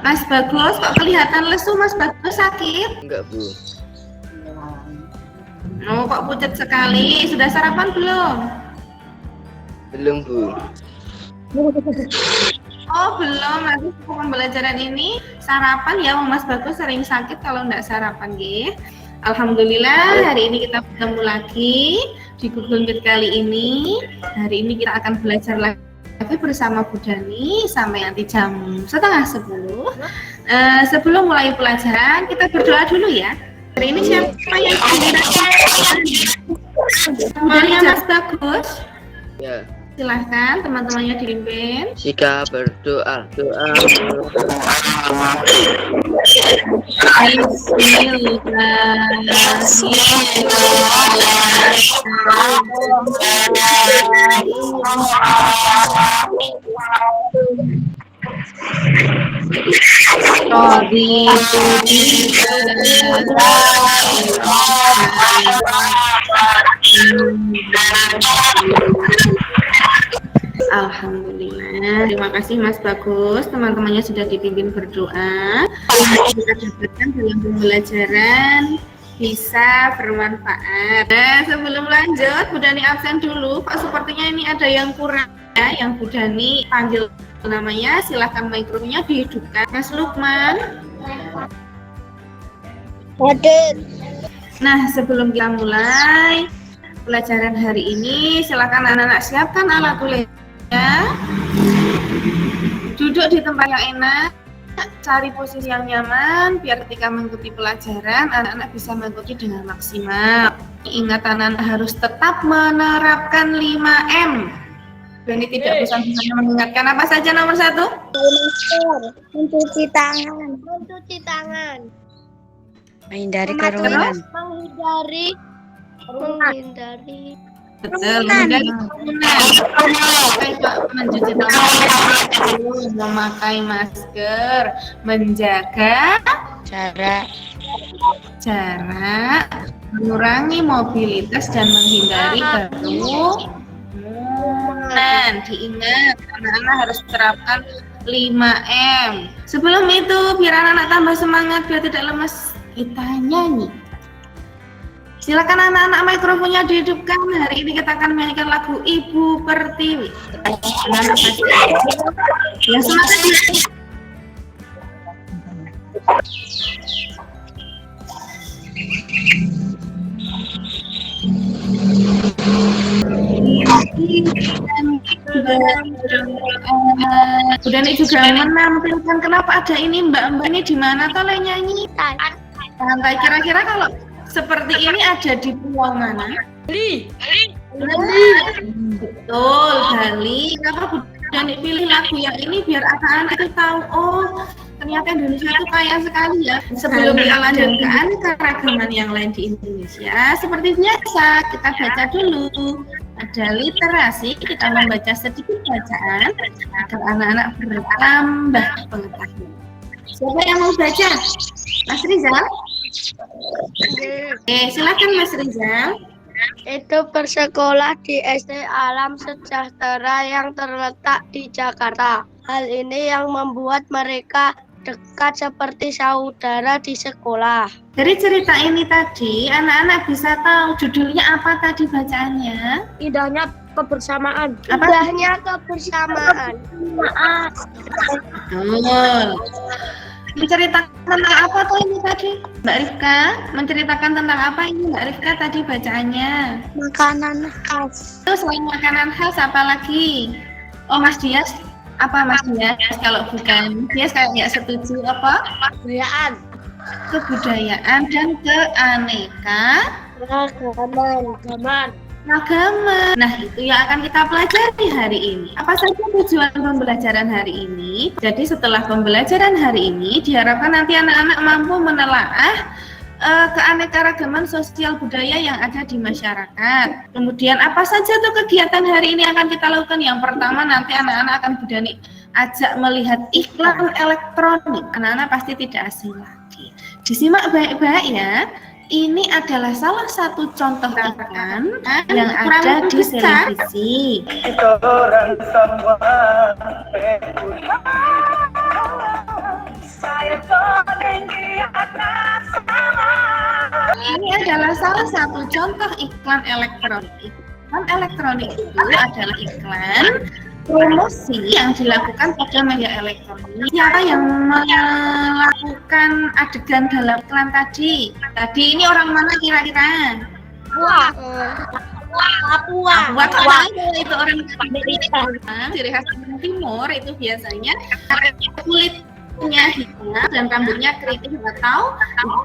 Mas Bagus, kok kelihatan lesu Mas Bagus, sakit? Enggak, Bu. Oh, kok pucat sekali. Sudah sarapan belum? Belum, Bu. Oh, belum. Nanti pembelajaran ini sarapan ya, Mas Bagus sering sakit kalau enggak sarapan, nggih. Alhamdulillah hari ini kita bertemu lagi di Google Meet kali ini. Hari ini kita akan belajar lagi bersama Bu Dani sampai nanti jam 9:30. Sebelum mulai pelajaran kita berdoa dulu ya. Hari ini siapa yang semuanya Mas Bagus? Ya. Silahkan teman-temannya dipimpin. Jika berdoa, doa. Alhamdulillah, terima kasih Mas Bagus, teman-temannya sudah dipimpin berdoa. Kita dapatkan dalam pembelajaran bisa bermanfaat. Nah, sebelum lanjut, Bu Dani absen dulu. Pak, sepertinya ini ada yang kurang ya, yang Bu Dani panggil namanya. Silahkan mikrofonnya dihidupkan. Mas Lukman. Hadir. Nah, sebelum kita mulai pelajaran hari ini, silakan anak-anak siapkan alat tulisnya. Duduk di tempat yang enak, cari posisi yang nyaman, biar ketika mengikuti pelajaran, anak-anak bisa mengikuti dengan maksimal. Ingat, anak-anak harus tetap menerapkan 5M. Jadi tidak bosan-bosan mengingatkan apa saja nomor 1? Mencuci tangan. Mencuci tangan. Menghindari kerumunan. Menghindari. Betul, menghindari kerumunan. Mencuci tangan, memakai masker, menjaga jarak, mengurangi mobilitas dan menghindari kerumunan. Diingat, anak-anak harus terapkan 5M. Sebelum itu, biar anak-anak tambah semangat, biar tidak lemas, kita nyanyi. Silakan anak-anak mikrofonnya dihidupkan. Hari ini kita akan menyanyikan lagu Ibu Pertiwi. Anak-anak pasti. Ya, semangat ya. Udah nih juga menampilkan kenapa ada ini mbak-mbak ini di mana toh nyanyi? Santai. Kira-kira kalau seperti ini ada di pulau mana? Bali. Betul, Bali. Kenapa Bu Dani pilih lagu yang ini biar anak-anak itu tahu, oh ternyata Indonesia itu kaya sekali ya. Sebelum kita lanjutkan keragaman yang lain di Indonesia, seperti biasa kita baca dulu. Ada literasi, kita membaca sedikit bacaan agar anak-anak bertambah pengetahuan. Siapa yang mau baca? Mas Rizal? Oke, silakan Mas Rizal. Itu bersekolah di SD Alam Sejahtera yang terletak di Jakarta. Hal ini yang membuat mereka dekat seperti saudara di sekolah. Dari cerita ini tadi, anak-anak bisa tahu judulnya apa tadi bacaannya? Indahnya kebersamaan. Apa? Indahnya kebersamaan. Betul. Menceritakan tentang apa tuh ini tadi? Mbak Rifka, menceritakan tentang apa ini Mbak Rifka tadi bacaannya? Makanan khas. Itu selain makanan khas apa lagi? Oh Mas Dias, apa Mas Dias? Kalau bukan Dias kayak nggak setuju apa? Kebudayaan dan keanekaragaman. Nah, itu yang akan kita pelajari hari ini. Apa saja tujuan pembelajaran hari ini? Jadi setelah pembelajaran hari ini, diharapkan nanti anak-anak mampu menelaah keanekaragaman sosial budaya yang ada di masyarakat. Kemudian apa saja tuh kegiatan hari ini akan kita lakukan? Yang pertama, nanti anak-anak akan Bu Dani ajak melihat iklan elektronik. Anak-anak pasti tidak asing lagi. Disimak baik-baik ya. Ini adalah salah satu contoh iklan yang ada di televisi. adalah salah satu contoh iklan elektronik. Iklan elektronik itu adalah iklan promosi yang dilakukan pada media elektronik. Siapa yang melakukan adegan dalam iklan tadi? Tadi ini orang mana kira-kira? Papua itu orang ciri khas timur itu biasanya kulitnya hitam dan rambutnya keriting atau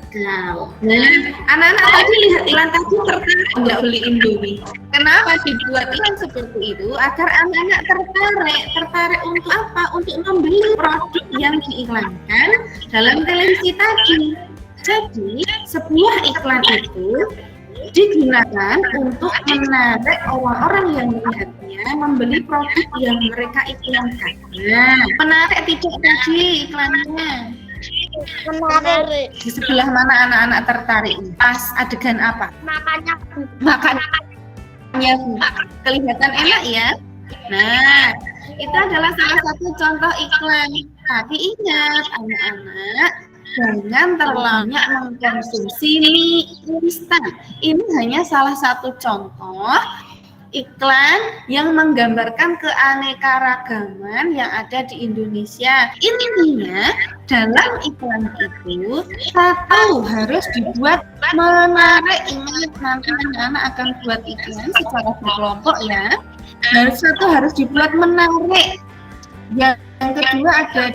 hijau. Nah, anak-anak tadi lihat iklan tadi tertarik nggak beli Indomie? Kenapa dibuat iklan seperti itu? Agar anak-anak tertarik untuk apa? Untuk membeli produk yang diiklankan dalam televisi tadi. Jadi sebuah iklan itu digunakan untuk menarik orang-orang yang melihatnya membeli produk yang mereka iklankan. Nah, menarik tidak tadi iklannya? Menarik. Di sebelah mana anak-anak tertarik? Pas adegan apa? Makannya kelihatan enak ya. Nah, itu adalah salah satu contoh iklan. Tapi ingat anak-anak, jangan terlalu banyak mengkonsumsi mie instan. Ini hanya salah satu contoh iklan yang menggambarkan keanekaragaman yang ada di Indonesia. Intinya dalam iklan itu satu harus dibuat menarik. Ingat nanti anak-anak akan buat iklan secara berkelompok ya. Dan satu harus dibuat menarik. Yang kedua ada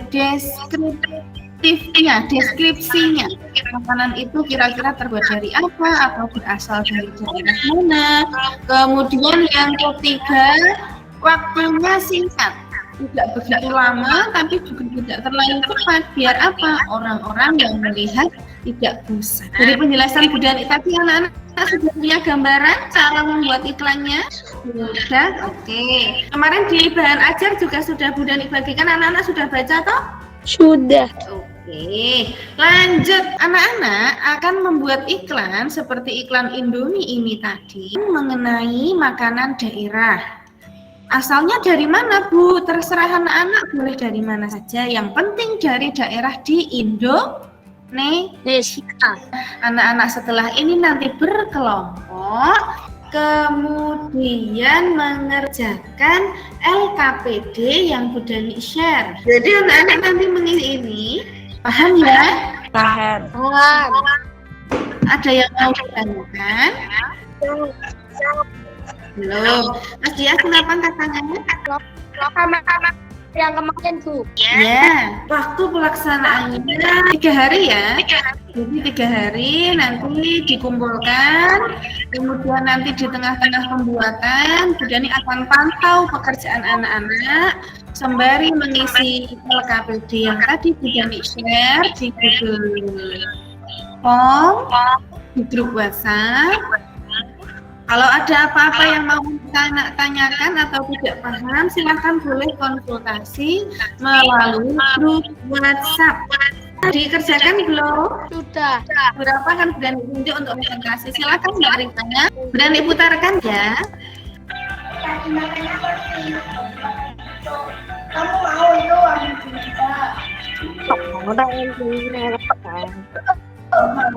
deskripsinya. Makanan itu kira-kira terbuat dari apa atau berasal dari daerah mana. Kemudian yang ketiga, waktunya singkat, tidak begitu lama tapi juga tidak terlalu cepat. Biar apa? Orang-orang yang melihat tidak bosan. Dari penjelasan Bu Dani tadi, anak-anak sudah punya gambaran cara membuat iklannya? Sudah? Oke. Kemarin di bahan ajar juga sudah Bu Dani bagikan, anak-anak sudah baca toh? Sudah. Oke, lanjut. Anak-anak akan membuat iklan seperti iklan Indomie ini tadi mengenai makanan daerah. Asalnya dari mana, Bu? Terserah anak-anak, boleh dari mana saja. Yang penting dari daerah di Indonesia. Anak-anak setelah ini nanti berkelompok, kemudian mengerjakan LKPD yang Bu Dani share. Jadi anak-anak nanti mengisi ini, paham ya? Paham. Ada yang mau ditanyakan? Belum. Mas Dia, kenapa angkat tangannya? Yang kemarin Bu. Ya, waktu pelaksanaannya 3 hari ya. Jadi 3 hari nanti dikumpulkan, kemudian nanti di tengah-tengah pembuatan, Bu Dani akan pantau pekerjaan anak-anak sembari mengisi LKPD yang tadi Bu Dani share di Google Form, di grup WhatsApp. Kalau ada apa-apa yang mau anak tanyakan atau tidak paham, silakan boleh konsultasi melalui grup WhatsApp. Dikerjakan belum? Sudah. Berapa kan Berani tunjuk untuk presentasi? Silakan Mbak Rifana, Berani putarkan ya. Kamu mau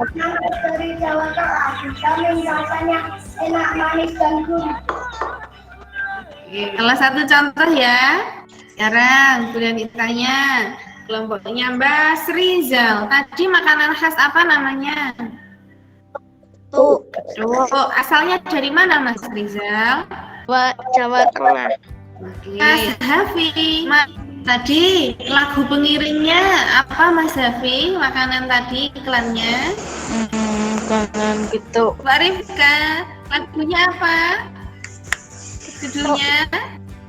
itu dari Jawa Tengah, kami rasanya enak, manis dan gurih. Salah satu contoh ya. Sekarang Berani tanya kelompoknya Mbak Srizal. Tadi makanan khas apa namanya? Tuh. Asalnya dari mana Mas Rizal? Jawa Tengah. Mas Hafi, tadi lagu pengiringnya apa Mas Hafi? Makanan tadi iklannya? Jangan gitu. Mbak Rifka, lagunya apa? Judulnya?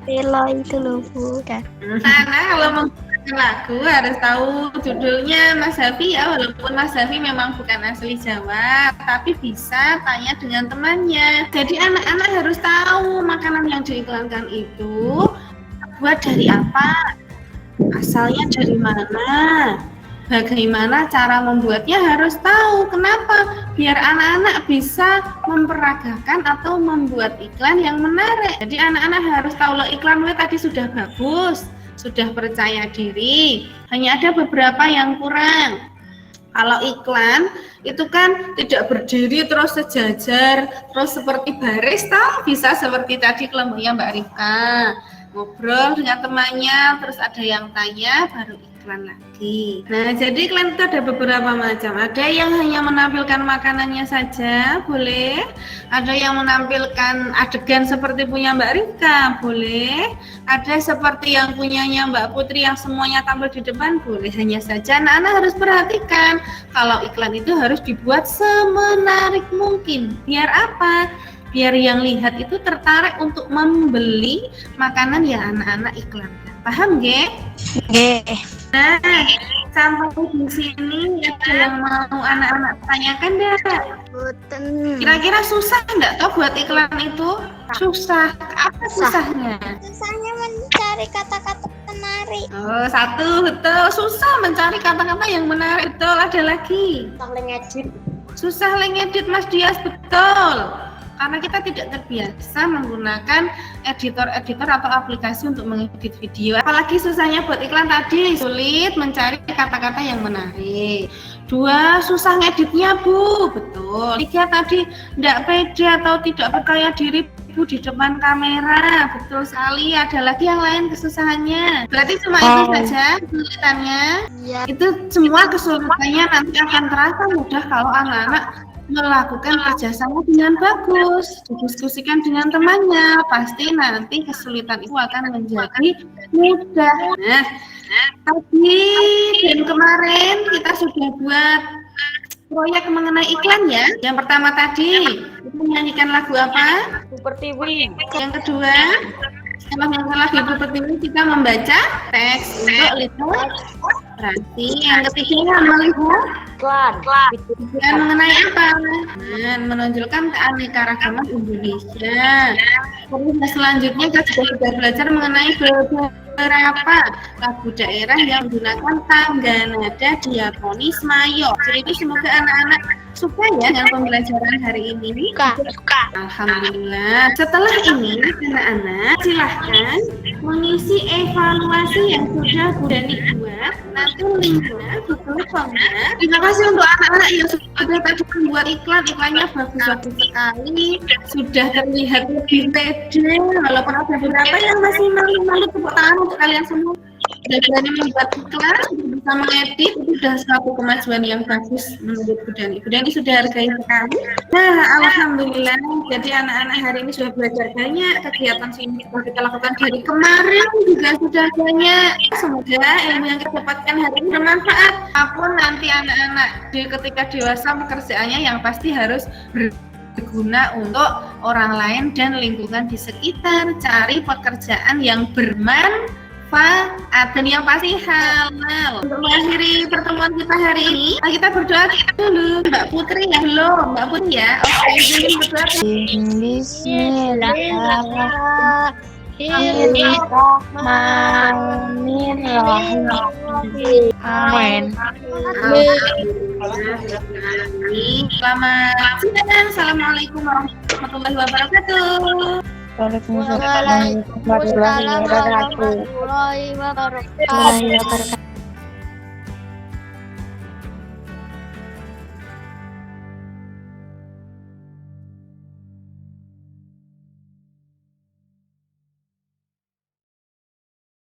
Pelo itu loh Bu. Karena kalau menggunakan lagu harus tahu judulnya Mas Hafi ya, walaupun Mas Hafi memang bukan asli Jawa, tapi bisa tanya dengan temannya. Jadi anak-anak harus tahu makanan yang diiklankan itu buat dari apa, asalnya dari mana, bagaimana cara membuatnya harus tahu. Kenapa? Biar anak-anak bisa memperagakan atau membuat iklan yang menarik. Jadi anak-anak harus tahu loh, iklan tadi sudah bagus, sudah percaya diri, hanya ada beberapa yang kurang. Kalau iklan itu kan tidak berdiri terus sejajar, terus seperti baris, toh bisa seperti tadi kelompoknya Mbak Rifka, ngobrol dengan temannya, terus ada yang tanya, baru iklan lagi. Nah, jadi iklan itu ada beberapa macam. Ada yang hanya menampilkan makanannya saja, boleh. Ada yang menampilkan adegan seperti punya Mbak Rifka, boleh. Ada seperti yang punyanya Mbak Putri yang semuanya tampil di depan, boleh. Hanya saja anak-anak harus perhatikan, kalau iklan itu harus dibuat semenarik mungkin. Biar apa? Biar yang lihat itu tertarik untuk membeli makanan yang anak-anak iklankan. Paham, Ge? G. Nah, sampai di sini ada yang mau anak-anak tanyakan enggak? Kira-kira susah enggak toh buat iklan itu? Susah. Apa susahnya? Susahnya mencari kata-kata menarik. Oh, satu, betul. Susah mencari kata-kata yang menarik. Betul, ada lagi. Susah ngedit, Mas Dias, betul. Karena kita tidak terbiasa menggunakan editor-editor atau aplikasi untuk mengedit video. Apalagi susahnya buat iklan tadi, sulit mencari kata-kata yang menarik. 2, susah ngeditnya, Bu. Betul. 3, tadi tidak pede atau tidak percaya diri Bu di depan kamera. Betul sekali. Ada lagi yang lain kesusahannya. Berarti cuma itu saja kesulitannya. Iya. Itu semua kesulitannya nanti akan terasa mudah kalau anak-anak melakukan kerjasama dengan bagus, didiskusikan dengan temannya, pasti nanti kesulitan itu akan menjadi mudah. Nah, tadi dan kemarin kita sudah buat proyek mengenai iklan ya. Yang pertama tadi kita menyanyikan lagu apa? Pertiwi. Yang kedua, setelah menyanyikan lagu Pertiwi kita membaca teks untuk literasi. Yang ketiga melihat Iklan. dan mengenai apa? Dan menonjolkan keanekaragaman Indonesia. Terus selanjutnya kita juga sudah belajar mengenai beberapa lagu daerah yang menggunakan tangga nada diatonis mayor. Jadi semoga anak-anak suka ya dengan pembelajaran hari ini. Suka. Alhamdulillah. Setelah ini anak-anak silahkan mengisi evaluasi yang sudah Bu Dani buat. Nanti linknya, Google Formnya. Terima kasih untuk anak-anak yang sudah tadi membuat iklannya bagus-bagus sekali. Sudah terlihat lebih pede. Walaupun ada beberapa yang masih malu-malu, tepuk tangan untuk kalian semua. Sudah berani membuat iklan, bisa mengedit, itu sudah suatu kemajuan yang bagus menurut Bu Dani. Bu Dani sudah hargai sekali. Nah, alhamdulillah. Jadi anak-anak hari ini sudah belajar banyak. Kegiatan sini sudah kita lakukan dari kemarin juga sudah banyak. Semoga ilmu yang kita dapatkan hari ini bermanfaat. Apapun nanti anak-anak ketika dewasa pekerjaannya yang pasti harus berguna untuk orang lain dan lingkungan di sekitar. Cari pekerjaan yang bermanfaat dan yang pasti halal. Untuk mengakhiri pertemuan kita hari ini, kita berdoa dulu. Mbak Putri ya, belum? Mbak Putri ya. Oke, jadi berdoa. Bismillahirrahmanirrahim. Amin. Selamat siang. Assalamualaikum warahmatullahi wabarakatuh. Waalaikumsalam warahmatullahi wabarakatuh. Warahmatullahi wabarakatuh.